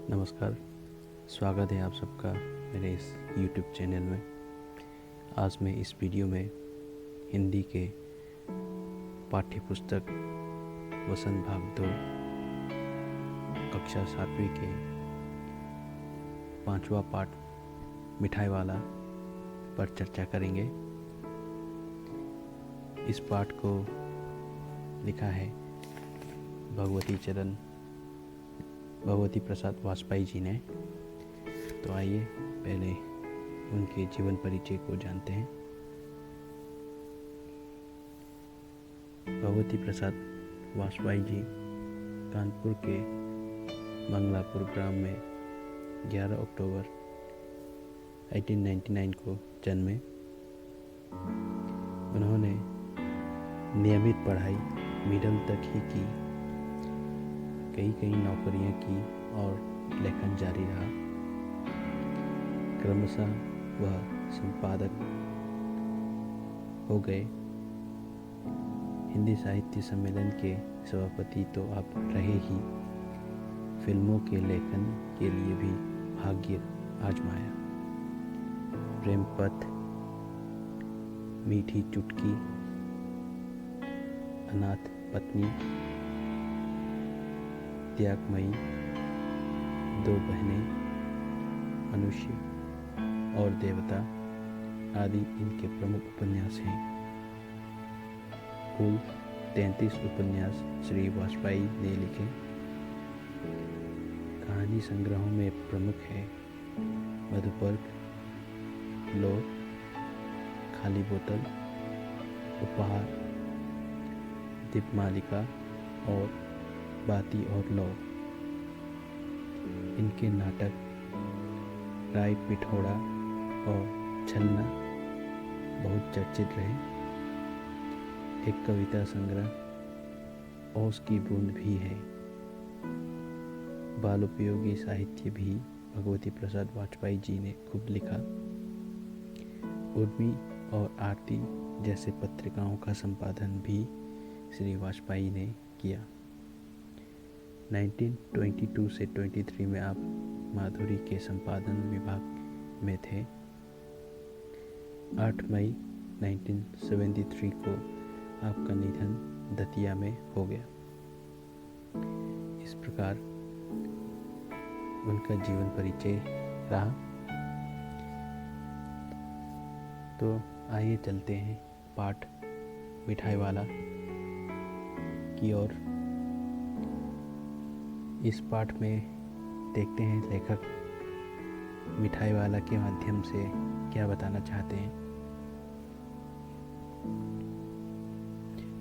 नमस्कार। स्वागत है आप सबका मेरे इस YouTube चैनल में। आज मैं इस वीडियो में हिंदी के पाठ्य पुस्तक वसंत भाग 2 कक्षा 7वीं के 5वां पाठ मिठाई वाला पर चर्चा करेंगे। इस पाठ को लिखा है भगवती प्रसाद वाजपेयी जी ने। तो आइए पहले उनके जीवन परिचय को जानते हैं। भगवती प्रसाद वाजपेयी जी कानपुर के मंगलापुर ग्राम में 11 अक्टूबर 1899 को जन्मे। उन्होंने नियमित पढ़ाई मिडिल तक ही की, कई नौकरियां की और लेखन जारी रहा। क्रमशः वह संपादक हो गए। हिंदी साहित्य सम्मेलन के सभापति तो आप रहे ही, फिल्मों के लेखन के लिए भी भाग्य आजमाया। प्रेमपथ, मीठी चुटकी, अनाथ पत्नी, त्यागमयी, दो बहनें, मनुष्य और देवता आदि इनके प्रमुख उपन्यास हैं। कुल 33 उपन्यास श्री वाजपेयी ने लिखे। कहानी संग्रहों में प्रमुख है मधुपर्क, लो, खाली बोतल, उपहार, दीपमालिका और बाती और लौ। इनके नाटक राय पिठौड़ा और छलना बहुत चर्चित रहे। एक कविता संग्रह ओस की बूंद भी है। बाल उपयोगी साहित्य भी भगवती प्रसाद वाजपेयी जी ने खूब लिखा। उर्मी और आरती जैसे पत्रिकाओं का संपादन भी श्री वाजपेयी ने किया। 1922 से 23 में आप माधुरी के संपादन विभाग में थे। 8 मई 1973 को आपका निधन दतिया में हो गया। इस प्रकार उनका जीवन परिचय रहा। तो आइए चलते हैं पाठ मिठाई वाला की ओर। इस पाठ में देखते हैं लेखक मिठाई वाला के माध्यम से क्या बताना चाहते हैं।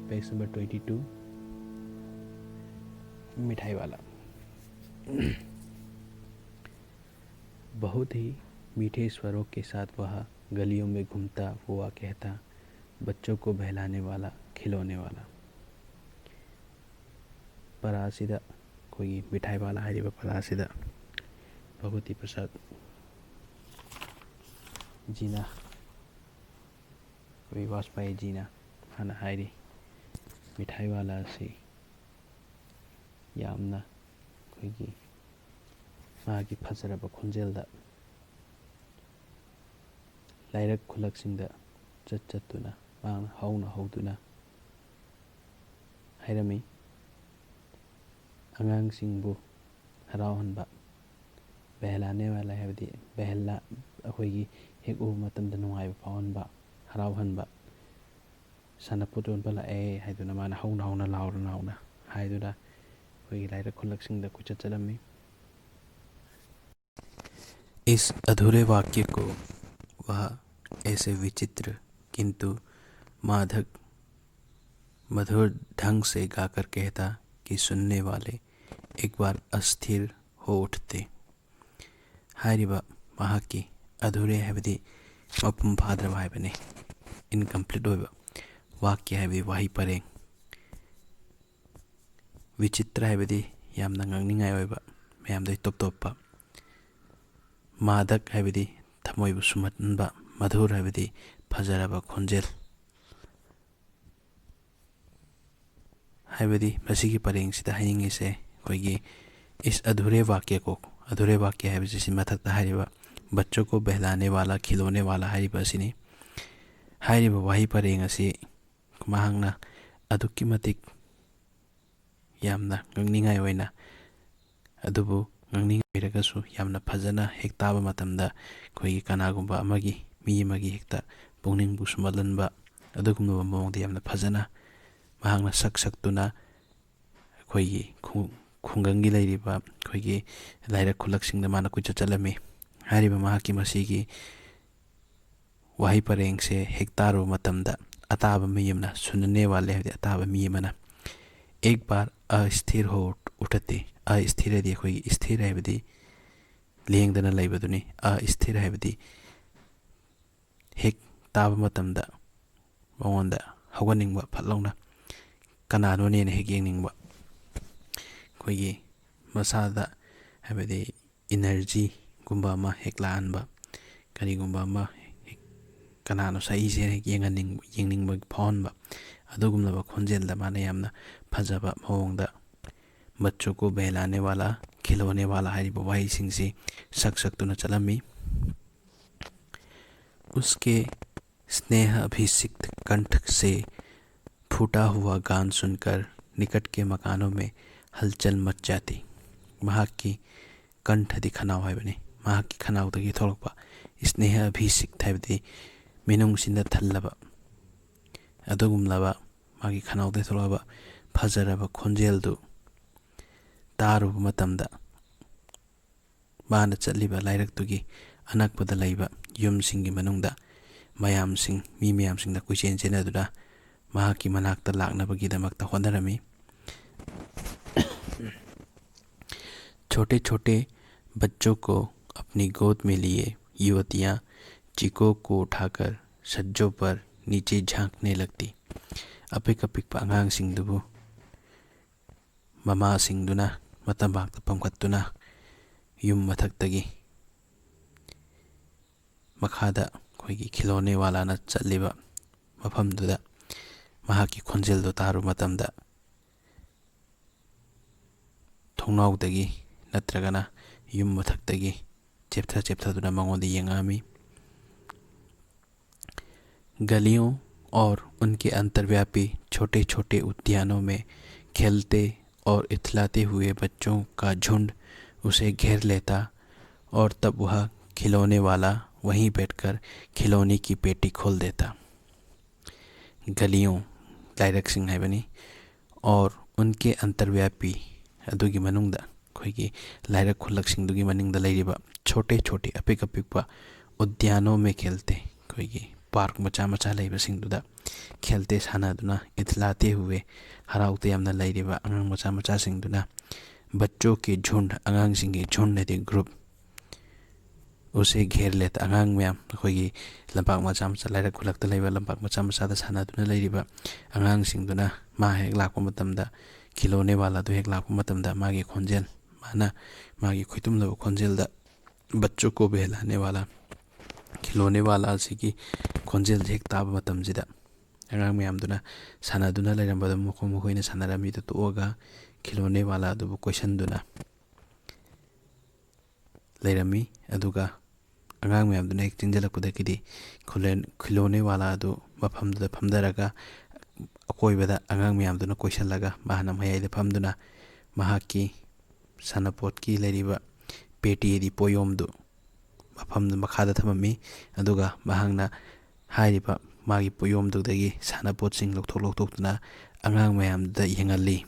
पेज नंबर 22, मिठाई वाला। बहुत ही मीठे स्वरों के साथ वह गलियों में घूमता हुआ कहता, बच्चों को बहलाने वाला, खिलौने वाला। परासिदा कोई मिठाई वाला है जो परासिदा भगवती प्रसाद जीना कोई वाजपेयी जीना हना हायरी मिठाई वाला से यामना कोई मागी फजरबा खुंजेलदा लाइरक खुलकसिंगदा चꯠचत्तुना मांग हौदुना हायरमी अगांगसिंगबु हरावहनबा बहलाने वाला है बहला अखोगी हेक उब मतमदा नुंगाइबा फावहनबा हरावहनबा सानपुतोनबा लाए हायदुना माना हौना लाउना हायदुना अखोगी लाइरक खुलकसिंगदा कुचत चलमी। इस अधूरे वाक्य को वह ऐसे विचित्र किंतु मधुर ढंग से गाकर कहता कि सुनने वाले एक बार अस्थिर हो उठते। हायरिबा महाकी अधूरे है मपुम फादरबा है इनकम्प्लीट होइबा वाक्य है वही परें विचित्र है यामना ngangningay होइबा मैम टॉप टॉप मादक है थमोइबु सुमतनबा मधुर है फजरबा खोंजेल है मसीगी परेंग सिदा हाइंगिसे इस अधूरे वाक्य को अधूरे वाक्य है मथक्ता हाइरिबा बच्चों को बहलाने वाला खिलौने वाला हाइरिबा असिनी हाइरिबा वाही परेंग असी महांगना अदुक्की मतिक यामना ngangningai oina adubu ngangningai oiragasu yamna phajana hek taba matamda khoi kanagumba amagi mi amagi hekta pungning bu sumalanba adugumba mawngda yamna phajana mahangna sak saktuna khoi khungangi lairiba khoi laira khulaksingda mana kucha chalami hariba mahaki masigi wahi pareng se hektaru matamda ataba miyamna sunane wale hadi ataba miyamana एक बार अस्थिर हो उठते अस्थिर है कोई स्थिर है बदी लेंगदना लेबदुनी अस्थिर है बदी हेक ताब मतमदा मौंदा हवनिंगबा फलौना कनानोने ने हेक येंगनिंगबा कोई मसादा है बदी एनर्जी गुंबा मा हेक लानबा करी गुंबा मा कनानो सही से हेक येंगनिंगबा फाउनबा अदुगुमलबा खोंजेलदा माने यामना फजबा मौंगदा बच्चों को बहलाने वाला खिलौने वाला हाइरिबा वाही सिंगसी सक सक्तुना चलमी उसके स्नेह अभिषिक्त कंठ से फूटा हुआ गान सुनकर निकट के मकानों में हलचल मच जाती महाक की कंठ दिखना है बने महाक की खनाउदगी थोलकपा स्नेह अभिषिक्त है मिनुंगसिंदा थल्लबा अदुगुमलबा मागी खनाउदे थोलबा फजरबा खोंजेलदु तारुब मतमदा माना चलिबा लाइरक्तुगी अनकपदा लैबा युमसिंगी मनुंगदा मयामसिंग मी मयामसिंगदा कुइचेन चेनदुदा महाकी मनाक्ता लाकनबगीदमक्ता होनरमी छोटे छोटे बच्चों को अपनी गोद में लिए युवतियां चिको को उठाकर सज्जों पर नीचे झांकने लगती अपिक अपिक अंगांग सिंगदुबु ममा सिंगदुना मतंबाक्ता पंखत्तुना युम मथक्तगी मखादा कोई खिलौने वाला न चलिबा मफमदुदा महाकी खोंजेलदो तारु मतमदा थोंनाउदगी नत्रगना युम मथक्तगी चेप्थदुना मंगोंदे येंगामी गलियों और उनके अंतर्व्यापी छोटे छोटे उद्यानों में खेलते और इथलाते हुए बच्चों का झुंड उसे घेर लेता और तब वह खिलौने वाला वहीं बैठकर खिलौने की पेटी खोल देता गलियों लाइरक सिंह है बनी और उनके अंतर्व्यापी अदुगी मनुंगदा खोई लाइरक खुलक सिंह मनिंगदा लैरिबा छोटे छोटे अपिक अपिकपा उद्यानों में खेलते कोई पार्क मचा मचा लेबसिंगदुदा खेलते सानादुना इथलाते हुए हराउते यामना लैरिबा अंगांग मचा मचा सिंगदुना बच्चों के झुंड अंगांग सिंगे झुंड ने ग्रुप उसे घेर लेता अंगांग मैम कोई लंपाक मचा मचा लाइरक खुलकता लेबा लंपाक मचा मचा दा सानादुना लैरिबा अंगांग सिंगदुना मा हेक लाकपा मतमदा खिलौने वाला दो हेक लाकपा मतमदा मागे खोंजेल माना मागे खुइतुमलबा खोंजेलदा बच्चों को बहलाने वाला खिलौने वाला की खोंजेल हेक ताब मतमजिदा अंगांग मैमदुना सानादुना लैरंबदा मखोइना सानारमीदो तोगा खिलौने वाला अदुबु क्वेश्चनदुना लैरमी अदुगा अंगांग मैमदुना हेक चिंजलकपदगिदी खिलौने वाला अदु मफमदुदा फमदरगा अकोइबदा अंगांग मैमदुना क्वेश्चनलगा माहना मयाइदा फमदुना महाकी सानापोटकी लैरिबा पेटीदी पोयोमदु मफम मखादा थममी अदुगा महांगना हाइरिबा मागी पोयोमदुदगी सानापोटसिंग लौथोक्तुना अंगांग मैमदा येंगली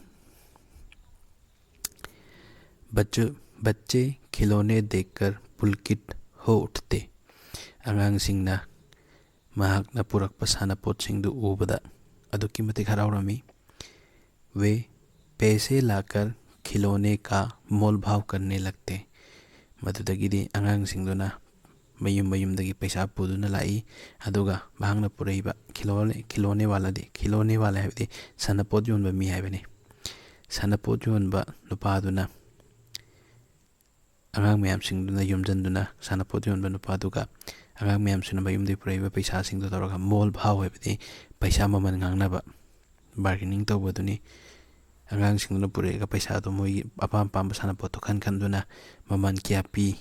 बच्चे खिलौने देखकर पुलकित हो उठते अंगांग सिंगना महाकना पुरकपा सानापोटसिंगदु उबदा अदुकी मतिक हराउरमी वे पैसे लाकर खिलौने का मोल भाव करने लगते मदुदगिदी अंगांग सिंगदुना मयुम मयुमदगी पैसा पुदुना लाई अदुगा भांगना पुरैबा खिलौने वाला है सानापोट योनबा मी हाइबने सानापोट योनबा नुपादुना अंगांग मैम सिंगदुना युमजनदुना सानापोट योनबा नुपादुगा अंगांग मैम सिंगना मयुमदगी पुरैबा पैसा सिंगदु तौरगा मोल भाव है पैसा ममन ngangnaba बार्गेनिंग तौबदुनी ꯑꯉꯥꯡꯁꯤꯡꯗꯨꯅ ꯄꯨꯔꯛꯏꯕ ꯄꯩꯁꯥꯗꯣ ꯃꯣꯏꯒꯤ ꯑꯄꯥꯝ ꯑꯄꯥꯝꯕ ꯁꯥꯟꯅꯄꯣꯠꯇꯣ ꯈꯟꯗꯨꯅ ꯃꯃꯜ ꯀꯌꯥ ꯄꯤ,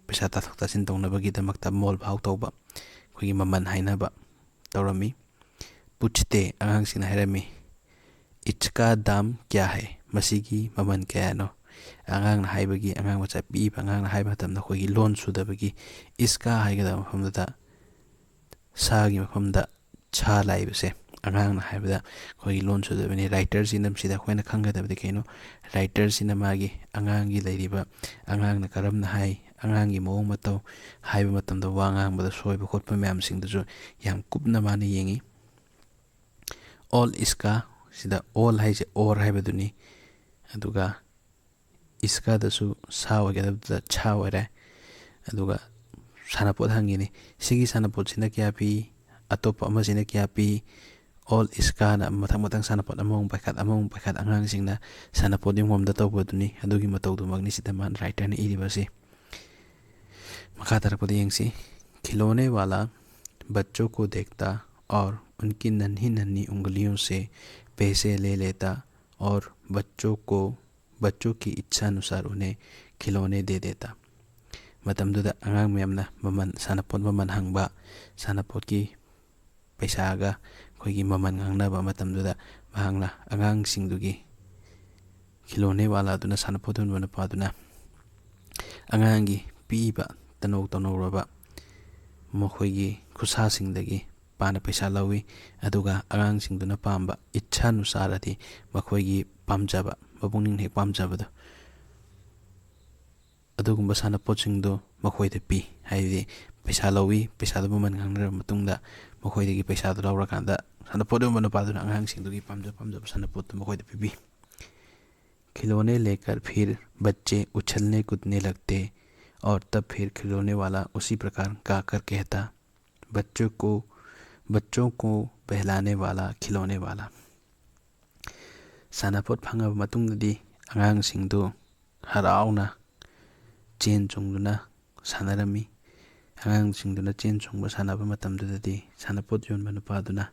ꯄꯩꯁꯥ ꯇꯥꯊꯣꯛ ꯇꯥꯁꯤꯟ ꯇꯧꯅꯕꯒꯤꯗꯃꯛꯇ ꯃꯣꯜ ꯚꯥꯎ ꯇꯧꯕ, ꯑꯩꯈꯣꯏꯒꯤ ꯃꯃꯜ ꯍꯥꯏꯅꯕ ꯇꯧꯔꯝꯃꯤ꯫ ꯄꯨꯆꯇꯦ, ꯑꯉꯥꯡꯁꯤꯡꯅ ꯍꯥꯏꯔꯝꯃꯤ, ꯏꯆꯀꯥ ꯗꯥꯝ ꯀꯌꯥ ꯍꯥꯏ, ꯃꯁꯤꯒꯤ ꯃꯃꯜ ꯀꯌꯥꯅꯣ? ꯑꯉꯥꯡꯅ ꯍꯥꯏꯕꯒꯤ, ꯑꯉꯥꯡ ꯃꯆꯥ ꯄꯤꯛꯏꯕ ꯑꯉꯥꯡꯅ ꯍꯥꯏꯕ ꯃꯇꯝꯗ ꯑꯩꯈꯣꯏꯒꯤ ꯂꯣꯟ ꯁꯨꯗꯕꯒꯤ ꯏꯁꯀꯥ ꯍꯥꯏꯒꯗꯕ ꯃꯐꯝꯗꯨꯗ ꯁꯥꯒꯤ ꯃꯐꯝꯗ ꯁꯥ ꯂꯥꯛꯏꯕꯁꯦ ꯑꯉꯥꯡꯅ ꯍꯥꯏꯕꯗ ꯑꯩꯈꯣꯏꯒꯤ ꯂꯣꯟ ꯁꯨꯗꯕꯅꯤ꯫ ꯔꯥꯏꯇꯔꯁꯤꯅ ꯁꯤꯗ ꯑꯩꯈꯣꯏꯅ ꯈꯪꯒꯗꯕꯗꯤ ꯀꯩꯅꯣ? ꯔꯥꯏꯇꯔꯁꯤꯅ ꯃꯥꯒꯤ ꯑꯉꯥꯡꯒꯤ ꯂꯩꯔꯤꯕ, ꯑꯉꯥꯡꯅ ꯀꯔꯝꯅ ꯍꯥꯏ, ꯑꯉꯥꯡꯒꯤ ꯃꯑꯣꯡ ꯃꯇꯧ ꯍꯥꯏꯕ ꯃꯇꯝꯗ ꯋꯥ ꯉꯥꯡꯕꯗ ꯁꯣꯏꯕ ꯈꯣꯠꯄ ꯃꯌꯥꯝꯁꯤꯡꯗꯨꯁꯨ ꯌꯥꯝ ꯀꯨꯞꯅ ꯃꯥꯅ ꯌꯦꯡꯉꯤ꯫ ꯑꯣꯜ ꯏꯁꯀꯥ, ꯁꯤꯗ ꯑꯣꯜ ꯍꯥꯏꯁꯦ ꯑꯣꯔ ꯍꯥꯏꯕꯗꯨꯅꯤ, ꯑꯗꯨꯒ ꯏꯁꯀꯥꯗꯁꯨ ꯁꯥ ꯑꯣꯏꯒꯗꯕꯗꯨꯗ ꯁꯥ ꯑꯣꯏꯔꯦ꯫ ꯑꯗꯨꯒ ꯁꯥꯟꯅꯄꯣꯠ ꯍꯪꯉꯤꯅꯤ, ꯁꯤꯒꯤ ꯁꯥꯟꯅꯄꯣꯠꯁꯤꯅ ꯀꯌꯥ ꯄꯤ, ꯑꯇꯣꯞꯄ ꯑꯃꯁꯤꯅ ꯀꯌꯥ ꯄꯤ? ꯑꯣꯜ ꯏꯁꯀꯥꯅ ꯃꯊꯪ ꯃꯊꯪ ꯁꯥꯟꯅꯄꯣꯠ ꯑꯃꯃꯨꯛ ꯄꯥꯏꯈꯠ ꯑꯃꯃꯨꯛ ꯄꯥꯏꯈꯠ ꯑꯉꯥꯡꯁꯤꯡꯅ ꯁꯥꯟꯅꯄꯣꯠ ꯌꯨꯝꯐꯝꯗ ꯇꯧꯕꯗꯨꯅꯤ, ꯑꯗꯨꯒꯤ ꯃꯇꯧꯗꯨꯃꯛꯅꯤ ꯁꯤꯗ ꯃꯥ ꯔꯥꯏꯇꯔꯅ ꯏꯔꯤꯕꯁꯤ꯫ मखा तरपद यंगसी, खिलौने वाला बच्चों को देखता और उनकी नन्ही नन्ही उंगलियों से पैसे ले लेता और बच्चों की इच्छा अनुसार उन्हें खिलौने दे देता। मतमदुदा अंगांग मैमना ममन सानपोत ममन हंगबा, सानपोत की पैसागा कोई ममन नगनबा मतमदुदा महांगना अंगांग सिंगदुगी खिलौने वाला दुना सानपोत दुना पादुना अंगांगी पीबा तनौ तनौरबा मखोइगी खुसासिंगदगी पाना पैसा लवी, अदुगा अगांगसिंगदुना पाम्बा इच्छानुसारदि मखोइगी पामजाबा मबुंगनिंग हेक पामजाबदो अदुगुम्बा सानपोतसिंगदो मखोइदे पी। हाइदि पैसा लवी, पैसादो ममन ngangnar matungda मखोइदगी पैसादो लौरकांदा सानपोत दुना पादुना अगांगसिंगदुगी पामजाबा सानपोत मखोइदे पीबी। खिलौने लेकर फिर बच्चे उछलने कूदने लगते और तब फिर खिलौने वाला उसी प्रकार गाकर कहता, बच्चों को बहलाने वाला खिलौने वाला। सानापोत फंगब मतुंगदि अगांगसिंगदु हराउना चेन चोंगदुना सानरमी। अगांगसिंगदुना चेन चोंगबा सानबा मतमदुददि सानापोत योनबा नुपादुना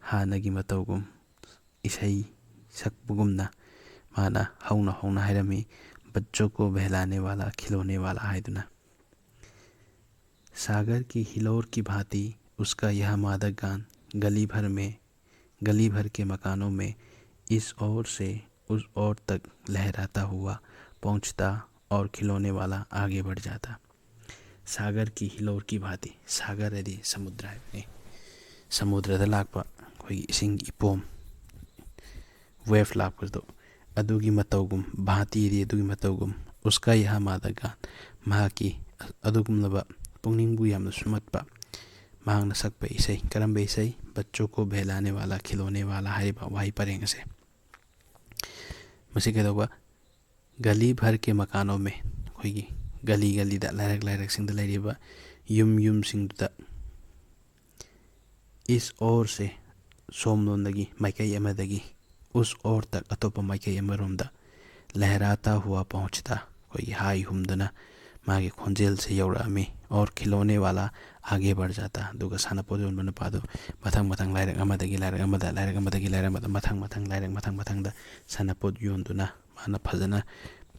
हानगी मतौगुम इसै सकबगुमना माना हौना हौना हायरमी, बच्चों को बहलाने वाला खिलौने वाला हायदुना। सागर की हिलोर की भांति उसका यह मादक गान गली भर के मकानों में इस ओर से उस ओर तक लहराता हुआ पहुंचता और खिलौने वाला आगे बढ़ जाता। सागर की हिलोर की भांति, सागर यदि समुद्र है, समुद्र लाकपा कोई इसिंग इपोम वेव लाकपदो अदुगी मतौगुम भांति यदि अदुगी मतौगुम उसका यह मादक गान महाकी अदुगुमनबा पुंगनिंगबु यामना सुमतपा मांगना सकपा इसै करंबे इसै बच्चों को बहलाने वाला खिलौने वाला हाइबा वाही परेंग से मसी कदोबा गली भर के मकानों में कोई गली गली दा लायरक सिंग लैरिबा युम सिंग दा इस ओर से सोमलोंदगी माइकई अमदगी उस ओर तक अतोप माइकई अमरोमदा लहराता हुआ पहुंचता कोई हाई हुमदना मागे खोंजेल से यौरामी और खिलौने वाला आगे बढ़ जाता। दुगा सानापोत योनबा पादो मथंग मथंग लायरक अमदगी लायरक अमदा लायरक अमदगी लायरक अमदा मथंग मथंग लायरक मथंग मथंग दा सानापोत योनदुना माना फजना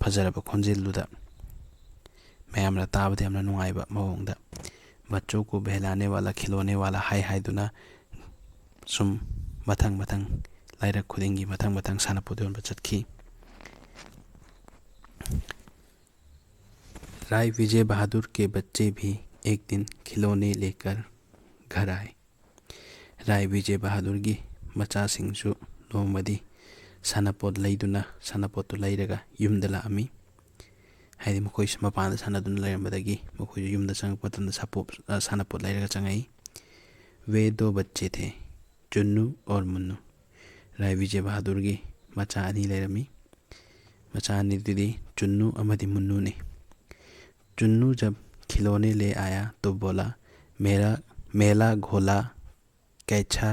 फजरबा खोंजेलदुदा मयामना ताबदे यामना नुंगाइबा मवोंगदा बच्चों को बहलाने वाला खिलौने वाला हाय हायदुना सुम मथंग मथंग लायरक खुदिंगी मथंग मथंग सानापोत योनबा चटखी। राय विजय बहादुर के बच्चे भी एक दिन खिलौने लेकर घर आए। राय विजय बहादुर की मचासिंगसु नोमदी सानापोत लैदुना सानापोत लैरगा युमदा लाअमी। हाइदि मखोइ मपान सानादुना लैरमबदगी मखोइ युमदा चंगप मतमदा सानापोत लैरगा चंगई। वे दो बच्चे थे, चुन्नू और मुन्नू। राय विजय बहादुर की मचा अनी लैरमी, मचा अनीदुदी चुन्नू अमदी मुन्नू ने। चुन्नू जब खिलौने ले आया तो बोला, मेला घोड़ा कैसा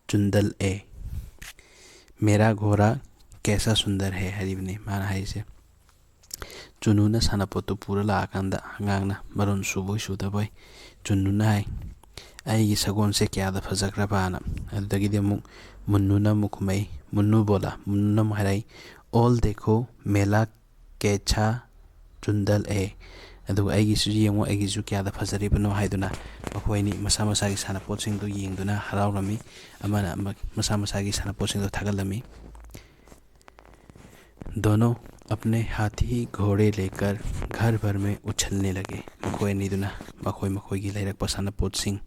चुंदल ए, मेरा घोड़ा कैसा सुंदर है हरिबने माना है से। चुन्नूना सानापोतो पूरा लाकांदा अंगांगना मरुन सुबोय सुदबोय चुन्नूना है अꯩꯒꯤ ꯁꯒꯣꯜꯁꯦ ꯀꯌꯥꯗ ꯐꯖꯈ꯭ꯔꯕꯅ ꯑꯗꯨꯗꯒꯤꯗꯤ ꯑꯃꯨꯛ मुन्नूना मुखुमई मुन्नू बोला मुन्नूना महाराई ऑल देखो मेला कैछा चुंदल ए अदुगा आइगिसु येंगो आइगिसु क्यादा फजरिबनो हाइदुना मखोइनी मसा मसागी सानापोतसिंगदो येंगदुना हराउरमी अमाना मसा मसागी सानापोतसिंगदो थागलमी। दोनों अपने हाथी घोड़े लेकर घर भर में उछलने लगे। मखोइनीदुना मखोई मखोइगी लैरकपा सानापोतसिंग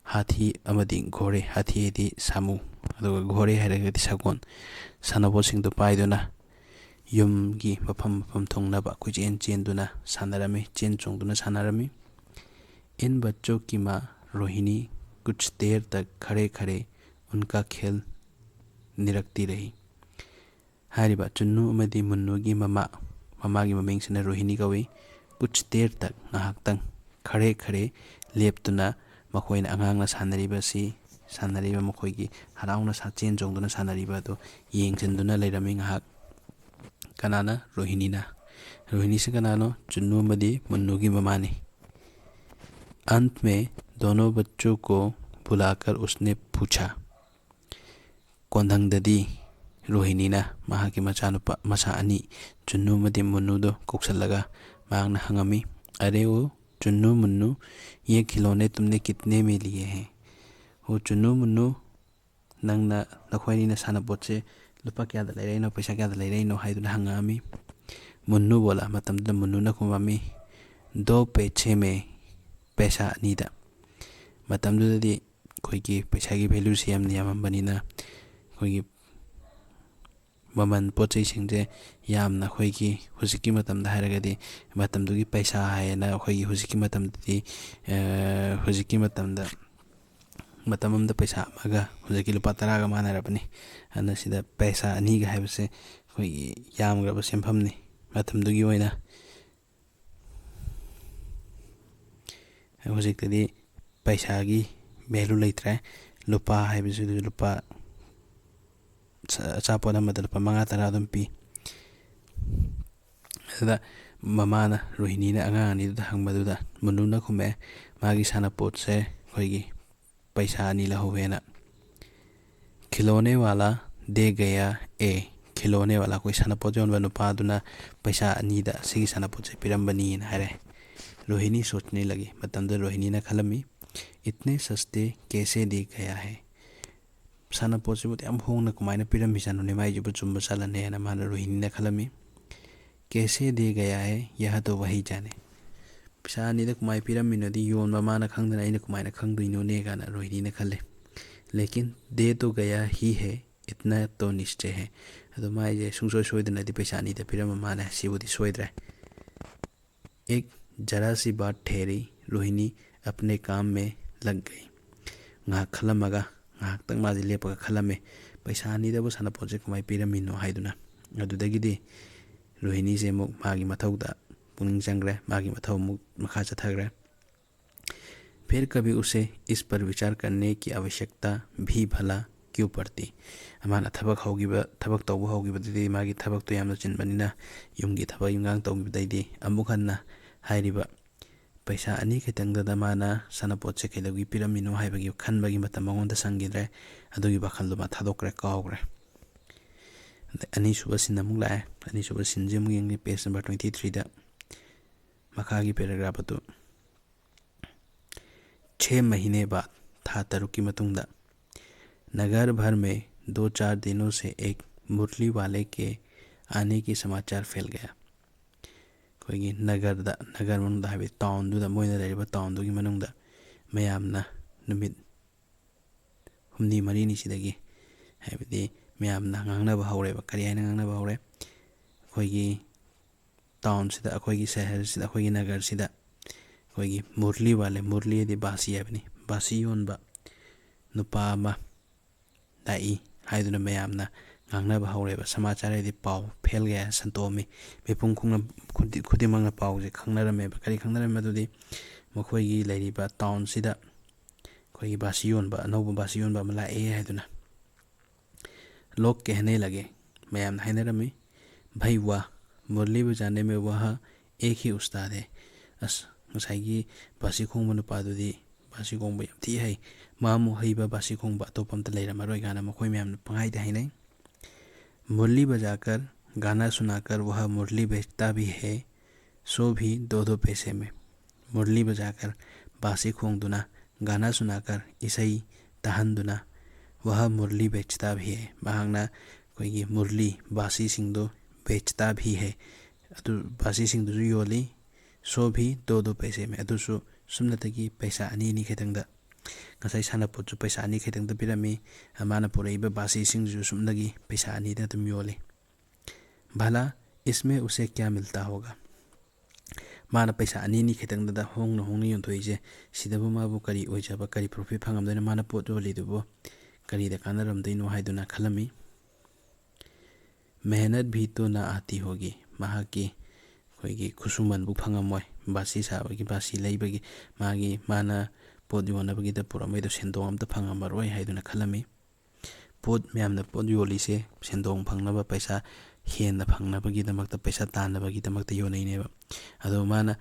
हाथी अमदी घोड़े हाथी एदी सामू अदुगा घोड़े हैरगदी सगोन सानापोतसिंगदो पाइदुना युमगी मफम मफम थोंगनाबा कुचेन चेंदुना सानारमी चेन चोंगदुना सानारमी। इन बच्चों की माँ रोहिणी कुछ देर तक खड़े खड़े उनका खेल निरखती रही। हारिबा चुन्नू अमदी मुन्नूगी ममागी ममिंगसिना रोहिणी कवि। कुछ देर तक ngahakतंग खड़े खड़े लेप्तुना मखोइना अंगांगना सानरीबा मखोइगी हराउना चेन चोंगदुना सानरीबा दो येंगसिनदुना लैरमी ngahak। कनाना रोहिणी से कनानो चुन्नू अमदी मुन्नूगी ममानी। अंत में दोनों बच्चों को बुलाकर उसने पूछा। कोंधंगददी रोहिणीना महाकी मचा अनी चुन्नू अमदी मुन्नूदो कौसलगा मांगना हंगमी। अरे वो चुन्नू मुन्नू ये खिलौने तुमने कितने में लिए हैं? वो चुन्नू मुन्नू नंगना नखोइनीना सानापोतसे लुपा क्यादा लैरैनो पैसा क्यादा लैरैनो हाइदुना हंगामी। मुन्नू बोला मतमदुदा मुन्नूना खुमामी 2 पैसे में पैसा अनीदा। मतमदुददी खोइगी पैसागी वैल्यू से यामना यामबनिना खोइगी ममन पोचैसिंगजे यामना खोइगी हुजिकी मतमदा हारगदी मतमदुगी पैसा हायना खोइगी हुजिकी मतमददी हुजिकी मतमदा मतममदा पैसा अमगा हुजिकी लुपा 10 गा मानरबनी अना सिदा पैसा अनीगा हाइबसे खोइगी यामग्रबा सेमफमनी मतमदुगी ओइना हुजिकतदी पैसागी वैल्यू लैत्रे लुपा हाइबसे लुपा अचापोत अमदा लुपा 5-10 अदुम पी। अदा ममाना रोहिणीना अंगांग अनीदुदा हंगबदुदा मुन्नूना खुमे मागी सानापोतसे खोइगी पैसा अनी लहौवेना। खिलौने वाला दे गया ए खिलौने वाला कोई सानापोत योनबा नुपादुना पैसा अनीदा सिगी सानापोतसे पिरंबनी हारे। रोहिणी सोचने लगी। मतमदा रोहिणीना खलमी इतने सस्ते कैसे दे गया है? सानापोतसे बुत याम होंगना कुमाइना पिरंबी जानुने माइजुबु चुम्बा सालने ना माना रोहिणीना खलमी। कैसे दे गया है यह तो वही जाने। पैसा अनीदा कुमाइ पिरंबिनोदी योनबा माना खंगदना आइना कुमाइना खंगदुइनोने गाना रोहिणीना खले। लेकिन दे तो गया ही है इतना तो निश्चय है। अदो माइजे सुंगसोय सोयदनादी पैसा अनीदा पिरंबा माना सिबुदी सोयद्रे। एक जरा सी बात ठहरी रोहिणी अपने काम में लग गई। ngahak खलमगा ngahak तक माजी लेपगा खलमे पैसा अनीदाबु सानापोतसे कुमाइ पिरंबिनो हाइदुना अदुदगिदी रोहिणी से मुक मागी मथौदा पुनिंग चंग्रे मागी मथौ मुक मखा चथग्रे। फिर कभी उसे इस पर विचार करने की आवश्यकता भी भला क्यों पड़ती। अमाना थबक तौबु हौगिबददी मागी थबक तो यामना चिनबनिना युमगी थबक युंगांग तौगिबदैदी अमुक हन्ना हाइरिबा पैसा अनी खितंगदा माना सानापोतसे कैलौगी पिरंबिनो हाइबगी खनबगी मतम मंगोंदा संगिद्रे अदुगी बखलदो मा थादोक्रे काउग्रे। अनीसुबा सिन अमुक लाए। अनीसुबा सिनजे अमुक यंगे पेज नंबर 23 दा मखागी पैराग्राफ अदु 6 महीने बाद था तरुक की मतुंगदा नगर भर में 2-4 दिनों से एक मुरली वाले के आने की समाचार फैल गया। कोई नगर मनुंगदा हाइबे टाउनदुदा मोइना लैरिबा टाउनदुगी मनुंगदा मयामना नुमित 3-4 सिदगी हाइबेदी मयामना ngangnaba hawreba kari haina ngangnaba hawre akoigi town sida akoigi shahar sida akoigi nagar sida akoigi murli di basi habni basi yonba nupa ama dai haiduna mayamna ngangnaba hawreba samachara di paw phel ga santomi mepung khungna khudimangna paw je khangnarame kari khangnarame dudi makoigi lairiba town sida akoigi basi yonba anoba basi yonba mala e haiduna लोग कहने लगे ma'am हैदरमी भाई वाह मुरली बजाने में वह एक ही उस्ताद है। अस ngसाइगी बासी खोंग नुपादुदी बासी खोंब याम थी है मामु हईबा बासी खोंब अतोप अमता लेरमरोय गाना मखोय मैम पंगाइदे हाइनै। मुरली बजाकर गाना सुनाकर वह मुरली बेचता भी है, सो भी 2-2 पैसे में। मुरली बजाकर बासी खोंदुना गाना सुनाकर इसई तहंदुना वह मुरली बेचता भी है। महांगना कोई मुरली बासी सिंधु बेचता भी है, अदु बासी सिंधु योली, सो भी 2-2 पैसे में। अदुसु सुमनतगी पैसा अनी खेतंगदा ngasai sanapot su paisa ani khitang da pirami amana पुरैबा बासी सिंह सुमनगी पैसा अनी दा तुम योले। भला इसमें उसे क्या मिलता होगा? माना पैसा अनी खितंग दा होंग योंथोइजे सिदबु माबु करी ओइजाबा करी प्रॉफिट फंगमदना माना पोट योलीदुबो करी दा कानरमदैनो हाइदुना खलमी। मेहनत भी तो ना आती होगी, महाकी कोई खुसुमन बु फंगमोय बासी साबगी बासी लैबगी मागी माना पोट योनबगी दा पुरमैदो सेंदोंग अमता फंगमरोय हाइदुना खलमी। पोट म्यामना पोट योलीसे सेंदोंग फंगनबा पैसा हेन फंगनबगीदमक्ता पैसा तानबगीदमक्ता योनैनेबा अदो माना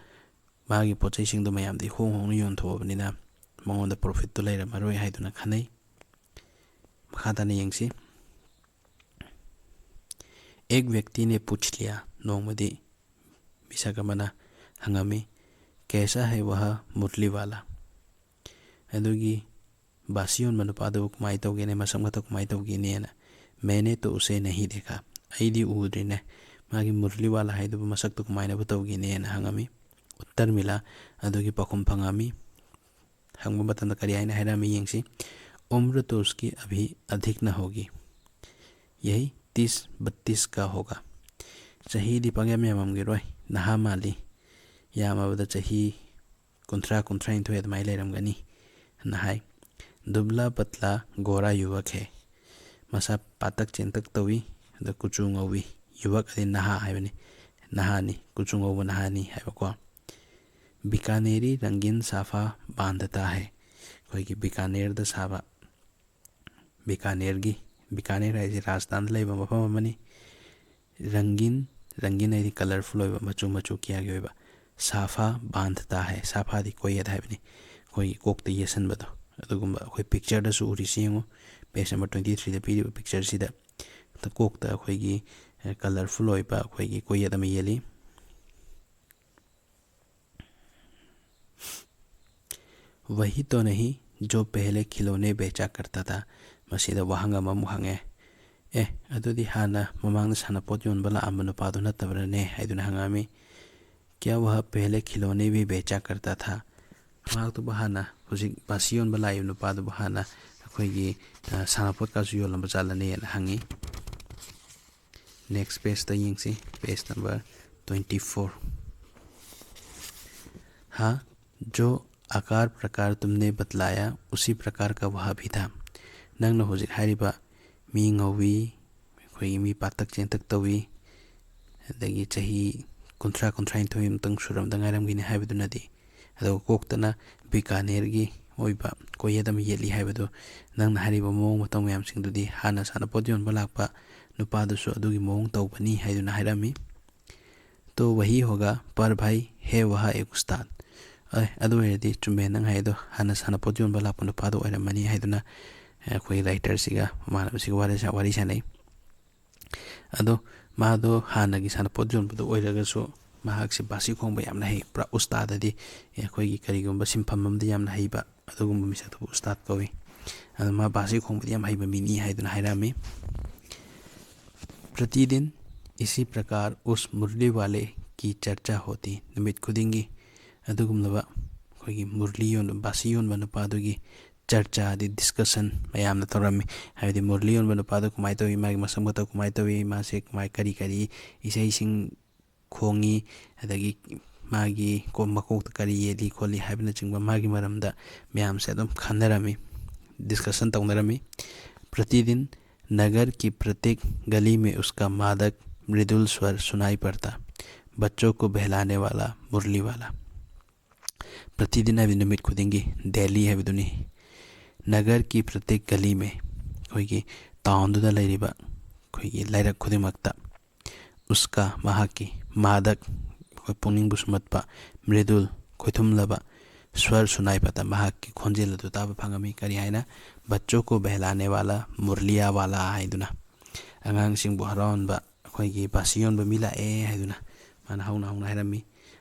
मागी पोचैसिंगदो मयामदि होंग होंग योनथोबनिना मंगोंदा प्रॉफिट तो लैरमरोय हाइदुना खनै। मखाताना यंगसी। एक व्यक्ति ने पूछ लिया, नोंमदी मिसक अमना हंगमी, कैसा है वह मुरली वाला? अदुगी बासियोन मनुपादो कुमाई तौगेने मसमगतो कुमाई तौगेने। मैंने तो उसे नहीं देखा, ऐदी उद्रिने मागी मुरली वाला हाइदुबु मसक्तो कुमाइनबु तौगेने हंगमी। उत्तर मिला, अदुगी पखुम फंगामी। हंगबु मतंदा करी आइना हैरामी यंगसी। उम्र तो उसकी अभी अधिक न होगी, यही 30-32 का होगा। चही दीपंगे में ममगिरोय नहा माली यामाबदा चही 30-32 अदमाई लेरमगनी नहाय। दुबला पतला गोरा युवक है, मसा पातक चेंतक तवी द कुचु ngौवी युवक अदि नहा हाइबनी नहानी कुचु ngौब नहानी हाइबको। बीकानेरी रंगीन साफा बांधता है, कोई बीकानेर द साबा बीकानेर है राजस्थान लेबा मफम अमनी। रंगीन है कलरफुल होइबा मचू मचू किया गयोइबा। साफा बांधता है, साफा दी कोई अद हाइबनी कोई कोकते येसनबदो अदुगुम्बा कोई पिक्चर दसु उरिसि यंगो पेज नंबर 23 दा पीरिबा पिक्चर सिदा त कोकता कोई कलरफुल होइबा कोई अदम येली। वही तो नहीं जो पहले खिलौने बेचा करता था। मसीदा वहांगा ममु हंगे, ए अदुदी हाना ममांग सानापोत योनबा लाअंबा नुपादो नत्तबरने हाइदुना हंगामी। क्या वह पहले खिलौने भी बेचा करता था? माग तो बहाना हुजिक बासी योनबा लाइब नुपादो बहाना अखोइगी सानापोत कासु योलंबा चालने हंगी। नेक्स्ट पेज ता यंगसी, पेज नंबर 24। हाँ, जो आकार प्रकार तुमने बतलाया उसी प्रकार का वह भी था। नंगना होजिक हारिबा मी ngौवी कोई मी पातक चेंतक तवी अदगी चही 30-32 मतंग सुरम दंगारमगिनी हाइबदुनदी अदो कोकतना बीकानेरगी ओइबा कोई अदम येली हाइबदो नंगना हारिबा मोंग मतंग मयाम सिंगदुदी हाना सानापोत योनबा लाकपा नुपादुसु अदुगी मोंग तौबनी हाइदुना हाइरामी। तो वही होगा, पर भाई है वह एक उस्ताद। अदु हेदी चुमे नंग हाइदो हाना सानापोत योनबा लाकपा नुपादो ओइरमनी हाइदुना कोई राइटर सिगा मानबसिगा वारी सानै। अदो मादो हानागी सानापोत योनबदो ओइरगसु महाक्सि बासी खोंबा यामना है पुरा उस्ताददी अखोइगी करिगुम्बा सिंफम अमदा यामना हैबा अदुगुम्बा मिसक्तबु उस्ताद कवि। अदो मा बासी खोंबदि याम हैबा मिनी हाइदुना हाइरामी। प्रतिदिन इसी प्रकार उस मुरली वाले की चर्चा होती। निमित खुदिंगी अदुगुम्लबा अखोइगी मुरली योन बासी योनबा नुपादुगी चर्चा दी डिस्कशन मयामना तौरमी हाइदि मुरली योनबा नुपादो कुमाई तौई मागी मसमगतो कुमाई तौई मासे कुमाई करी करी इसैसिंग खोंगी अदगी मागी को मकोकता करी येली खोली हाइबना चिंगबा मागी मरमदा मयामसे अदुम खनरमी डिस्कशन तौनरमी। प्रतिदिन नगर की प्रत्येक गली में उसका मादक मृदुल स्वर सुनाई पड़ता, बच्चों को बहलाने वाला मुरली वाला। प्रतिदिन है निमित खुदिंगी डेली है विदुनी। नगर की प्रत्येक गली में कोई ताउंदुदा लैरिबा कोई लैरक खुदिमक्ता उसका महाकी मादक कोई पुनिंग बुसमतपा मृदुल खोथुमलबा स्वर सुनाई पड़ता महाकी खोंजेल अदु ताबा फंगमी करी हाइना बच्चों को बहलाने वाला मुरलिया वाला हाइदुना अगांग सिंह हराउनबा अखोइगी बासियोनबा मिलाए हाइदुना माना हौना हौना हाइरमी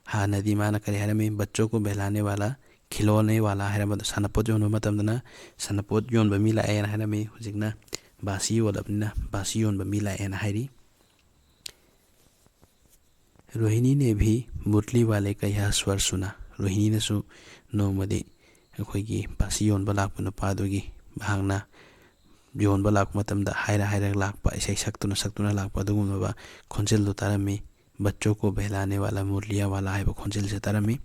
हानदी माना करी हाइरमी बच्चों को बहलाने वाला खिलौने वाला हाइरम सनपोत योनबा मतमदना सनपोत योनबा मिलाए हाइरमी हुजिकना बासी योलबनिना बासी योनबा मिलाए हाइरी। रोहिणी ने भी मुरली वाले का यह स्वर सुना। रोहिणी ने सु नोमदी अखोइगी बासी योनबा लाकपा नुपादुगी भांगना योनबा लाकपा मतमदा हाइरा हाइरा लाकपा इसै सक्तुना लाकपा दुगुमबा खोंजेल तारमी बच्चों को बहलाने वाला मुरलिया वाला है वो खोंजेल से तारमी।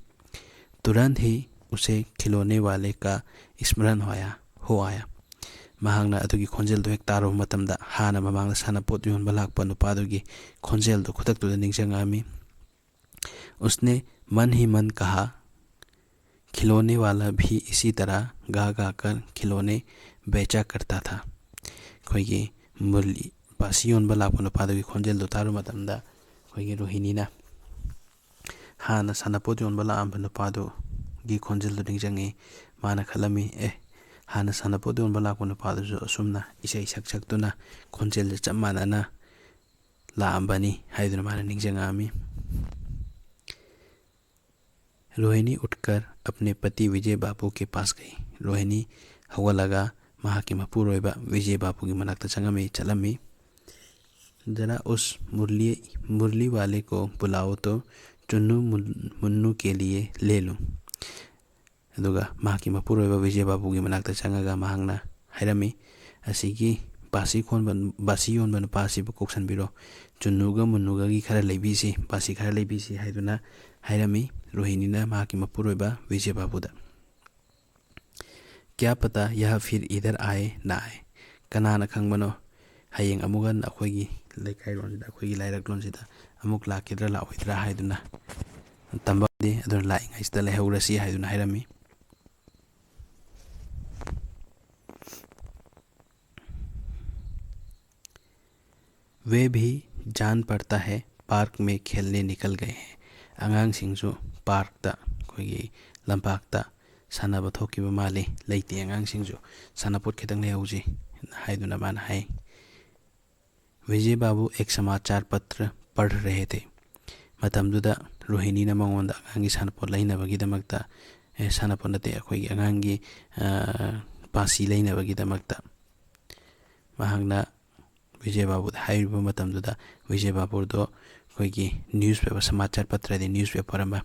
तुरंत ही उसे खिलौने वाले का स्मरण हो आया महांगना अदुगी खोंजेल हेक तारो मतमदा हाना ममांगना सानापोत योनबा लाकपा नुपादुगी खोंजेल खुदक्तुदा निंगजंगामी। उसने मन ही मन कहा खिलौने वाला भी इसी तरह गा गा कर खिलौने बेचा करता था। खोइगी मुरली बासी योनबा लाकपा नुपादुगी खोंजेल तारो मतमदा खोइगी रोहिणीना हाना सानापोत योनबा लाकपा नुपादुगी खोंजेल निंगजंगी माना खलमी हाना सानापोत योनबा लाकपा नुपादुजु असुमना इसै सक्तुना खोंजेल चप मानाना लाअंबनी हाइदुना माना निंगजंगामी। रोहिणी उठकर अपने पति विजय बाबू के पास गई। रोहिणी हौगलगा महाकी मपुरोइबा विजय बाबू की मनाक्ता चंगमी चलमी। जरा उस मुरली वाले को बुलाओ तो चुन्नू मुन्नू के लिए ले लूं। अदुगा महाकी मपुरोइबा विजय बाबू की मनाक्ता चंगगा महांगना हाइरमी असिगी बासी योनबा नुपासिबु कोक्सनबिरो चुन्नुगा मुन्नुगा की खरा लेबिसी बासी खरा लेबिसी हाइदुना हाइरमी। रोहिणीना महाकी मपुरोइबा विजय बाबूदा क्या पता यह फिर इधर आए ना आए कनाना खंगबनो हयेंग अमुगन अखोइगी लेखाइरोनदा अखोइगी लाइरकलोनसिदा अमुक लाकिद्रा लाओइद्रा हाइदुना तंबादे अदुना लाइंगाइसदा लेहौरसी हाइदुना हाइरमी। वे भी जान पड़ता है पार्क में खेलने निकल गए हैं। आंगांग सिंगसु पार्कता कोई लंपाकता सानबा थोकिबा माले लेते आंगांग सिंगसु सानापोत खितंग लेहौजी हाइदुना माना है। विजय बाबू एक समाचार पत्र पढ़ रहे थे। मतमदुदा रोहिणी ना मंगोंदा आंगांगी सानापोत लैनबगीदमक्ता सानापोत नते अखोइगी आंगांगी पासी लैनबगीदमक्ता महांगना विजय बाबू हाइरिबा मतमदुदा विजय बाबू दो कोई न्यूज़पेपर समाचार पत्र दे न्यूज़पेपर अमा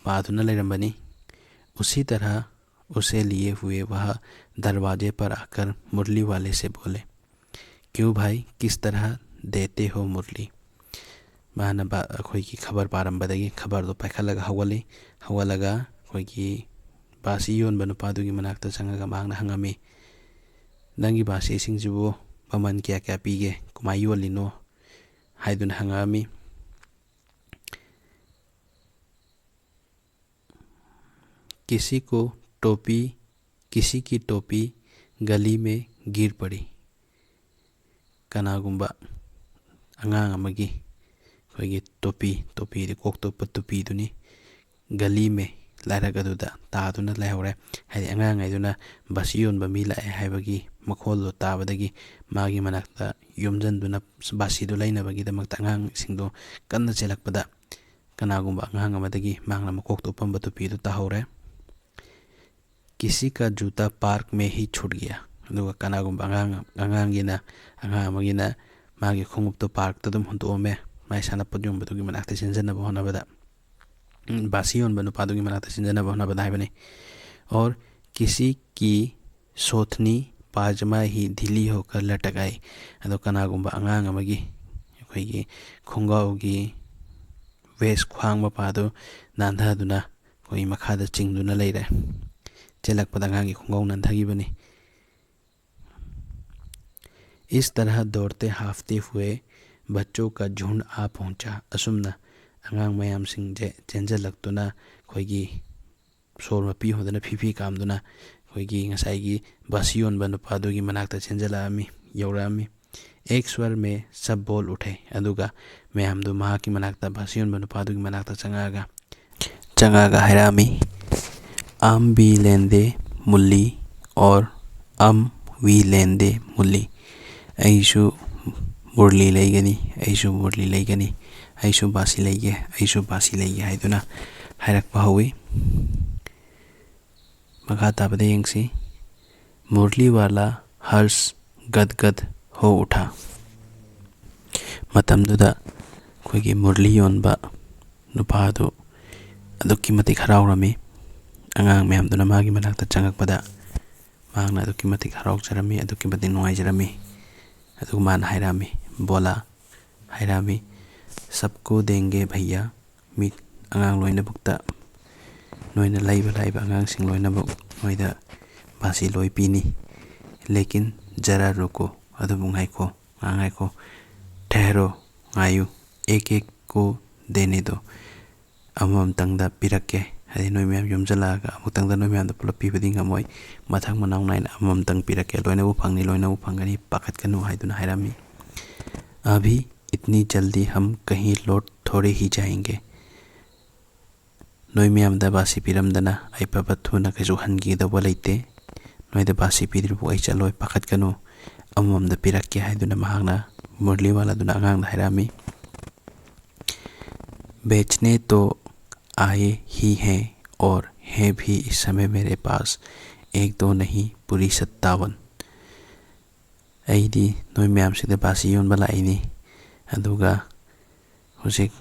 पादुना लेरंबनी। उसी तरह उसे लिए हुए वह दरवाजे पर आकर मुरली वाले से बोले क्यों भाई किस तरह देते हो मुरली माना अखोइगी खबर पारंबदगी खबर दो पाइखलगा हवलगा अखोइगी बासी योनबा नुपादुगी मनाक्ता चंगगा मांगना हंगमी नंगी बासी सिंगजिबु ममन क्या क्या पीगे कुमाई योलिनो हाइदुना हंगमी। किसी की टोपी गली में गिर पड़ी। कनागुंबा अंगांग अमगी कोई टोपी दे कोक टोपी दुनी गली में लाइरगदुदा तादुना लाइहौरे हाइदि अंगांग आइदुना बासी योनबा मी लाए हाइबगी मखोल ताबदगी मागी मनाक्ता योमजनदुना बासीदु लैनबगीदमक्ता अंगांग सिंगदो कन्ना चेलकपदा कनागुंबा अंगांग अमदगी मांगना मकोक टोपंबा टोपीदु ताहौरे। किसी का जूता पार्क में ही छूट गया। अदुगा कनागुंबा अंगांगिना अंगांगमगिना मागी खोंगुप तो पार्क तदुम हुंतोमे माइ सानापोत योनबदुगी मनाक्ता सिंजनबा होनबदा बासी योनबा नुपादुगी मनाक्ता सिंजनबा होनबदा हाइबनी। और किसी की सोथनी पाजमा ही ढीली होकर लटक आई। अदो कनागुंबा अंगांग अमगी अखोइगी खोंगाउगी वेस्ट ख्वांग मपादो नांधादुना कोई मखादा चिंगदुना लेरे चेलकपदा अंगांगी खोंगाउ नांधागिबनी। इस तरह दौड़ते हाफते हुए बच्चों का झुंड आ पहुंचा। असुमना अंगांग मयाम सिंजे चेंजलक्तुना खोइगी सोर मपी होदना फिफी कामदुना खोइगी ngसाइगी बासी योनबा नुपादुगी मनाक्ता चेंजलामी यौरामी। एक स्वर में सब बोल उठे। अदुगा मयामदु महाकी मनाक्ता बासी योनबा नुपादुगी मनाक्ता चंगागा हाइरामी आम भी लेंदे मुल्ली और अम वी लेंदे मुल्ली अइसु मुरली लेगनी अइसु मुरली लेगनी अइसु बासी लेगे अइसु बासी लेगे हाइदुना हाइरक्पा हौई मखा ताबदे यंगसी मुरली वाला हर्ष गदगद हो उठा मतमदुदा अखोइगी मुरली योनबा नुपादु अदुक्की मतिक हराउरमी अगांग मैमदुना मागी मनाक्ता चंगकपदा मांगना अदुक्की मतिक हराउजरमी अदुक्की मतिक नुंगाइजरमी अदुग मान हाइरामी बोला हाइरामी सबको देंगे भैया मी अगांग लोइना बुक्ता नोइना लाइबा लाइबा अगांग सिंग लोइना बुक नोइदा बासी लोइ पीनी लेकिन जरा रुको अदुबु ngaiko ngaiko ठहरो ngayu एक एक को देने दो अममतंगदा पिरक्के हदि नोइ मैम युमजलागा अमुतंगदा नोइ मैम द पुलप पीबदि ngamoi मथांग मनाउ नाइन अममतंग पिरक्के लोइना बु फंगनी लोइना बु फंगनी पाखतकनु हाइदुना हाइरामी अभी इतनी जल्दी हम कहीं लौट थोड़े ही जाएंगे नोइ मैम द बासी पिरमदना आई पबथुना कैसु हनगी द बोलैते नोइ द बासी पिदिरबु आई चलोय पाखतकनु अमम द पिरक्के हाइदुना महांगना मुरली वाला दुना आगांग द हाइरामी बेचने तो आए ही हैं और हैं भी इस समय मेरे पास एक दो नहीं पूरी 57 अइदी नोइ मैम सिदा बासी योनबा लाइनी अदुगा हुजिक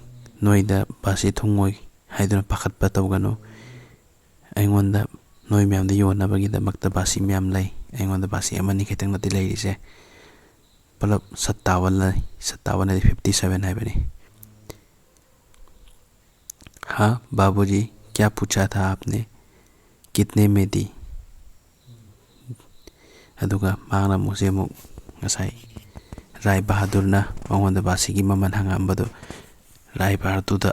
नोइदा बासी थुंगोइ हाइदुना पाखतपा तौगनु अइंगोंदा नोइ मैम द योनबगीदा मक्ता बासी मैम लै अइंगोंदा बासी अमनि खितंग नति लैरिसे पलप 57 लै 57 ने 57 हाइबनी हाँ बाबूजी क्या पूछा था आपने कितने में दी अदुगा मांगना मुझे मुक ngасai राय बहादुर ना मंगोंदा बासी की ममन हंगामबदो राय बहादुर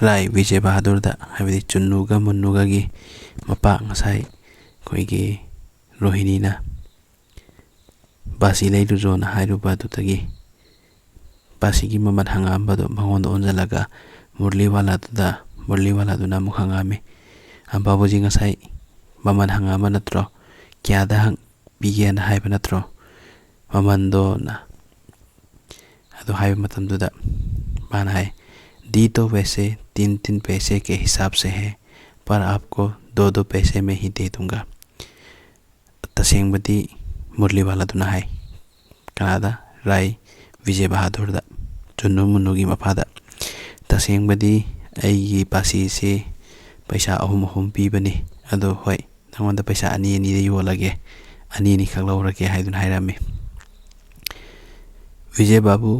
राय विजय बहादुर दा हाबिदि चुन्नुगा मुन्नुगा की मपा ngасai कोइगी रोहिणी ना बासी लैरुजो ना हाइरुबा दुतगी बासी की ममन हंगामबदो मंगोंदा ओंजलागा मुरली वाला दुना मुख हंगामे बाबूजी ngасai ममन हंगामा नत्रो क्या दा पीगे ना हाइबा नत्रो ममन दो ना अदो हाइबा मतमदुदा मान हाय दी तो वैसे 3-3 पैसे के हिसाब से है पर आपको 2-2 पैसे में ही दे दूंगा तसेंगबदी मुरली वाला दुना हाय कनादा राय विजय बहादुर दा चुन्नु मुन्नुगी मफादा तसेंगबदी अइगी बासी से पैसा अहुम पीबनी अदो होय नंगोंदा पैसा अनि अनि दे योलगे अनि नि खक लौरगे हाइदुन हाइरामी विजय बाबू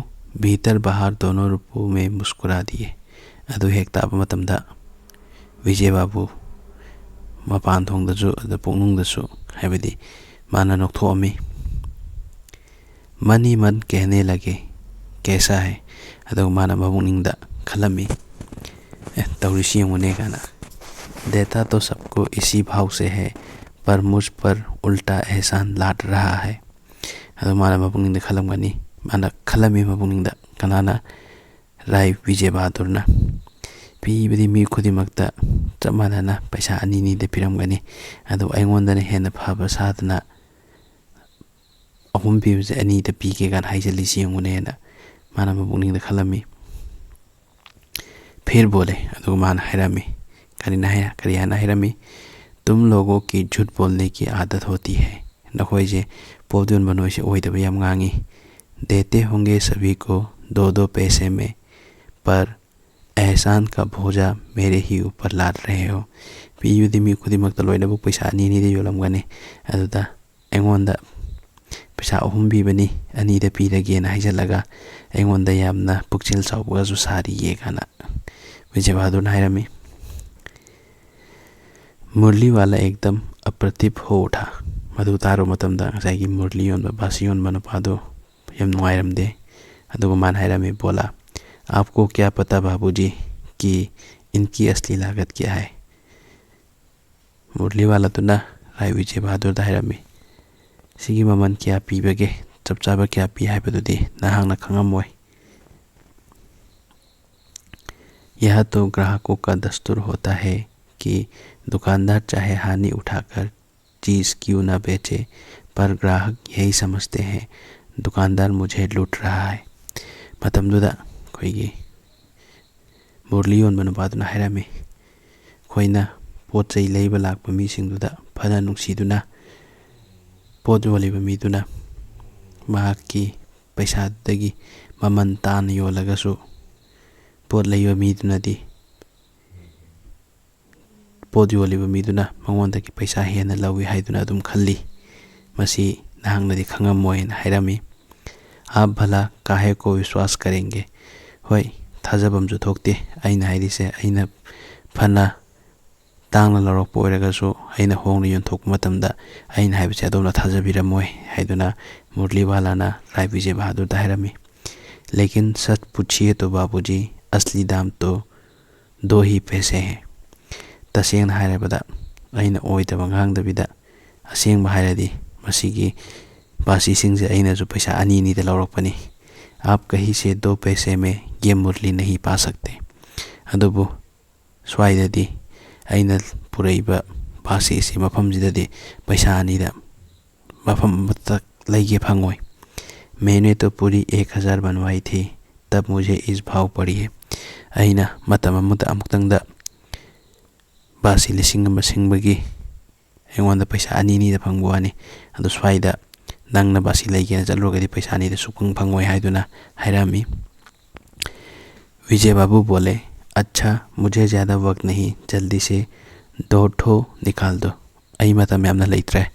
भीतर बाहर दोनों रूपों में मुस्कुरा दिए अदो हेक ताबा मतमदा विजय बाबू मपान थोंदजु अदो पुंगनुंगदसु हाइबदी माना नोक्थोअमी मन ही मन कहने लगे कैसा है अदो माना मबुंगनिंगदा खलमी तौरिसी मुने गाना देता तो सबको इसी भाव से है पर मुझ पर उल्टा एहसान लाट रहा है अदो माना मबुंगनिंगदा खलमगनी माना खलमी मबुंगनिंगदा कनाना राय विजय बहादुर ना पीबदी मी खुदिमक्ता चमाना पैसा अनि नि दे पिरमगनी अदो अइंगोंदने हेन फाबा सादना अहुम पीबजे अनि दे पीके गान हाइजलिसी मुनेना माना मबुंगनिंगदा खलमी फिर बोले अदो मान हैरामी करियाना हैरामी तुम लोगों की झूठ बोलने की आदत होती है नखोइजे पोदुन बनोइसे ओइदबा याम गांगी देते होंगे सभी को 2-2 पैसे में पर एहसान का बोझा मेरे ही ऊपर लाद रहे हो पीयुदी मी खुदिमक्ता लोइनबु पैसा अनि नि दे योलमगने अदुदा एंगोंदा पैसा अहुम बीबनी अनि दे पीरगेना हाइजलगा एंगोंदा यामना पुक्चिल साउबगाजु सारी ये गाना विजय बहादुर हाइरामी मुरली वाला एकदम अप्रतिभ हो उठा मधु तारो मतमदा ngsaigi मुरली योन बासी योन मनपादो यम नुआइरमदे अदुगो मान हाइरामी बोला आपको क्या पता बाबूजी कि इनकी असली लागत क्या है मुरली वाला तो ना राय विजय बहादुर हाइरामी सिगी ममन क्या पीबगे चपचाबा क्या पी हाइबदुदी नाहांगना खंगमोय यह तो ग्राहकों का दस्तूर होता है कि दुकानदार चाहे हानि उठाकर चीज़ क्यों ना बेचे, पर ग्राहक यही समझते हैं दुकानदार मुझे लूट रहा है। मतमदुदा अखोइगी मुरली योनबा नुपादुना हाइरामी अखोइना पोत चै लैबा लाक्पा मीसिंगदुदा फना नुंसीदुना पोत योलिबा मीदुना महाक्की पैसादगी ममन तान योलगसु पोत लैबा मीदुनादी पोत योलिबा मीदुना मंगोंदगी पैसा हेना लौई हाइदुना अदुम खल्ली। मसी नहांगनदी खंगमोयन हाइरामी। आप भला काहे को विश्वास करेंगे? होय थाजबमजु थोकते अइना हाइरिसे अइना फना तांगना लौरकपा ओइरगसु अइना होंगना योंथोकपा मतमदा अइना हाइबसे अदोमना थाजबिरमोय हाइदुना मुरलीवालाना राय विजय बहादुर हाइरामी। लेकिन सच पूछिए तो बाबूजी, असली दाम तो 2 ही पैसे हैं। तसेंगना हाइरबदा अइना ओइदबा ngang असेंगबा हाइरदी मसीगी बासी सिंह अइना जो पैसा अनी दा लौरकपनी। आप कहीं से 2 पैसे में ये मुरली नहीं पा सकते। अदुबु स्वाइददी अइना पुरैबा बासी से मफमजिददी पैसा अनीदा मफम तक लैगे फंगोय। मैंने तो पूरी 1000 बनवाई थी, तब मुझे इस भाव पड़ी है। अइना मतम अमुदा अमुक्तंगदा बासी लिसिंग अमा सिंगबगी अइंगोंदा पैसा अनी दा फंगबवानी। अदु स्वाइदा नंगना बासी लैगेना चलुरगदी पैसा अनी दा सुफंग फंगोय हाइदुना हाइरामी। विजय बाबू बोले, अच्छा मुझे ज़्यादा वक्त नहीं, जल्दी से 2 ठो निकाल दो। अई मतम यामना लैत्रे।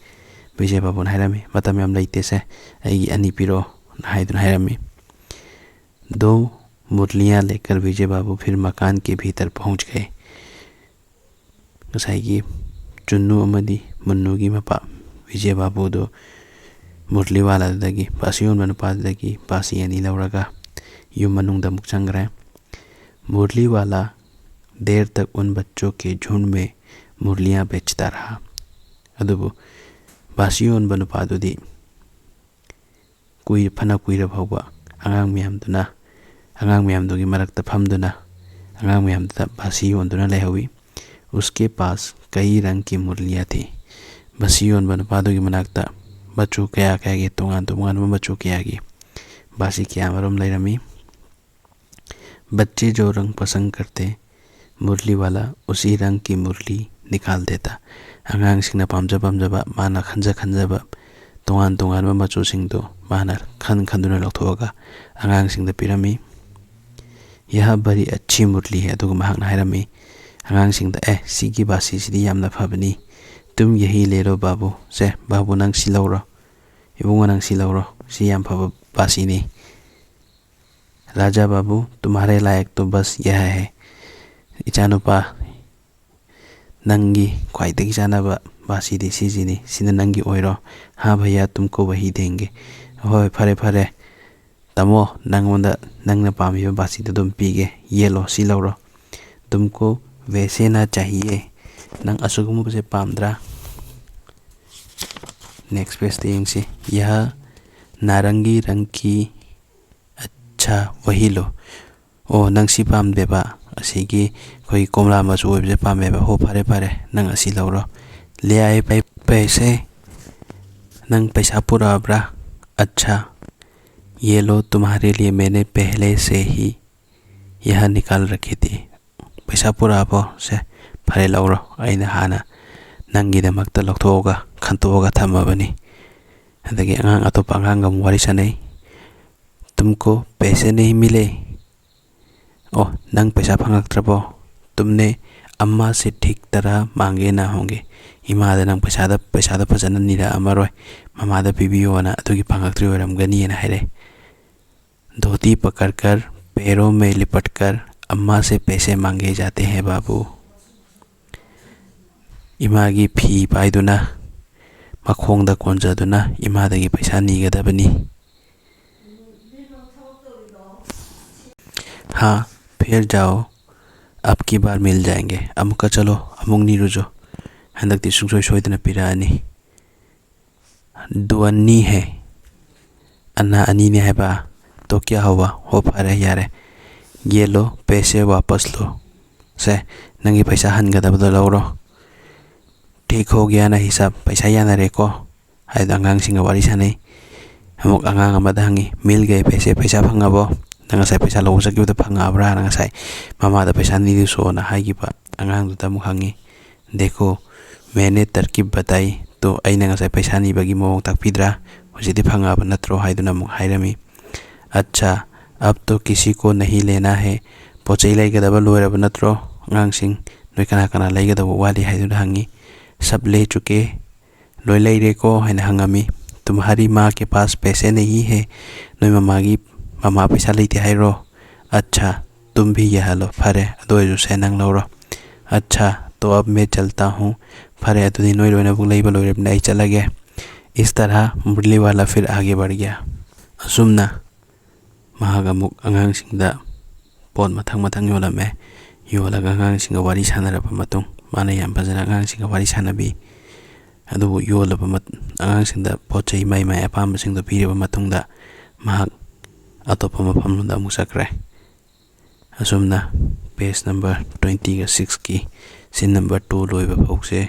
विजय बाबू हाइरामी मतम याम लैतेसे अई अनी पिरो हाइदुना हाइरामी। 2 मुरलियां लेकर विजय बाबू फिर मकान के भीतर पहुंच गए। गसाइगी चुन्नू अमदी मुन्नूगी मपा विजय बाबू दो मुरलीवालादगी बासी योनबा नुपादगी बासी अनी लौरगा युम मनुंगदा मुक चंगरे। मुरलीवाला देर तक उन बच्चों के झुंड में मुरलियां बेचता रहा। अदुबु बासी योनबा नुपादुदी कुई फना कुईरा फाउबा आंगांग मियामदुगी मरक्ता फमदुना आंगांग मियामदा बासी योनदुना लेहवी। उसके पास कई रंग की मुरलियां थी। बासी योनबा नुपादुगी मनाक्ता बच्चों कया कयागी तोंगान बच्चों कयागी बासी क्यामरम लैरमी। बच्चे जो रंग पसंद करते मुरली वाला उसी रंग की मुरली निकाल देता। आंगांग सिंगना पामजबा माना खंजबा तोंगान मचू सिंगदो माना खंदुना लौथोगा आंगांग सिंगदा पिरमी। यह बड़ी अच्छी मुरली है अदुगा महाकना हाइरमी। आंगांग सिंगदा सिगी बासी सिदी यामना फबनी, तुम यही ले लो बाबू से बाबू नंग सी लौरो इबुंगा नंग सी लौरो सी याम फब बासी नहीं। राजा बाबू तुम्हारे लायक तो बस यह है। इचानुपा नंगी ख्वाइदगी चानबा बासी दी सीजीनी सिना नंगी ओइरो। हाँ भैया तुमको वही देंगे। होय फरे तमो नंगना पामिबा बासी दा दुम पीगे, ये लो सी लौरो। तुमको वैसे ना चाहिए, नंग असुगुम से पामद्रा। नेक्स्ट पेज देंगे। यह नारंगी रंग की, अच्छा वही लो। ओ नंग सी पाम देबा असीगी कोई कोमला मचू ओइबजे पामेबा। हो फरे नंग असी लौरो। ले आए पैसे, नंग पैसा पुराब्रा। अच्छा ये लो, तुम्हारे लिए मैंने पहले से ही यह निकाल रखी थी। पैसा पुराबो से फरे लौरो। अइना हाना नंगीदमक्ता लौथोगा खंतोगा थमबनी। अदगी आंगांग अतोपा आंगांग वारी सनै। तुमको पैसे नहीं मिले? ओह नंग पैसा फंगक्त्रबो? तुमने अम्मा से ठीक तरह मांगे ना होंगे। इमादा नंग पैसादा फजन निरा अमरोय ममादा पिबियोना अदुगी फंगक्त्री ओइरमगनी ना हाइरे। धोती पकड़कर पैरों में लिपटकर अम्मा से पैसे मांगे जाते हैं बाबू। इमागी फी पाइदुना मखोंगदा कोंजदुना इमादगी पैसा नीगदबनी। हाँ फिर जाओ, अब की बार मिल जाएंगे। अमुका चलो अमुंग नीरुजो हंदकती सुंगसोय सोइदना पिरानी। दुअन्नी है अन्ना अनी ने है बा तो क्या हुआ? हो फरे यारे, ये लो पैसे वापस लो से नंगी पैसा हनगदबदो लौरो ठीक हो गया ना हिसाब पैसा यानरेको हाइद अंगांगसिंगा वारी सानै अमुक अंगांग अमदा हंगी मिल गए पैसा फंगाबो नंगासाई पैसा लौ चकिबदा फंगाब्रा नंगासाई ममादा पैसा नीदिसो ना हाइगिबा अंगांगदुदा अमुक हंगी देखो मैंने तरकीब बताई तो अई नंगासाई पैसा नीबगी मौंग ताकपिद्रा हुजिदि फंगाबा नत्रो हाइदुना अमुक हाइरमी अच्छा अब तो किसी को नहीं लेना है पोचै लेगदबा लोइरबा नत्रो अंगांगसिंग नोई कना कना लेगदबा वाली हाइदुना हंगी सब ले चुके लोई लेरे को हैना हंगामी तुम्हारी माँ के पास पैसे नहीं है नोई ममा पैसा लेते हाइरो अच्छा तुम भी यह लो फरे अदोजु से नंग लौरो अच्छा तो अब मैं चलता हूँ फरे अदुदी नोई लोइना बुक लेबा लोइरब नहीं चला गया। इस तरह मुरली वाला फिर आगे बढ़ गया असुमना महाग अमुक अंगांगसिंगदा पोट मथंग मथंग योलमे योलगा अंगांगसिंगा वारी सानरबा मतुंग माना याम फजना अंगांगसिंगा वारी सानबी अदुबु योलबा अंगांगसिंगदा पोचै माई माई अपामबसिंगदो पीरबा मतुंगदा महाग अतोपा मफमलुंदा अमुक चक्रे असुमना पेज नंबर 26 की सीन नंबर 2 लोइबा फौसे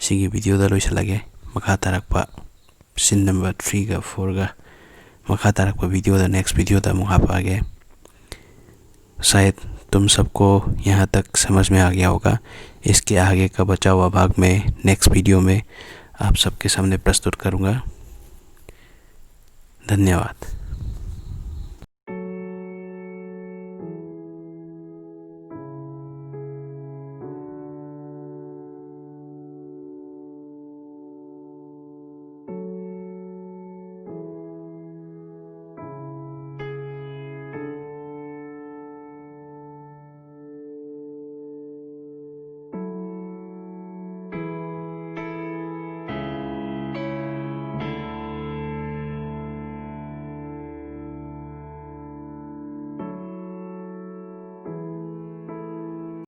सिगी वीडियो दा लोइसलागे मखा तारकपा सीन नंबर 3 का 4 का मखा तारकपा वीडियो दा नेक्स्ट वीडियो दा अमुक हापागे। शायद तुम सबको यहाँ तक समझ में आ गया होगा। इसके आगे का बचा हुआ भाग में नेक्स्ट वीडियो में आप सबके सामने प्रस्तुत करूँगा। धन्यवाद।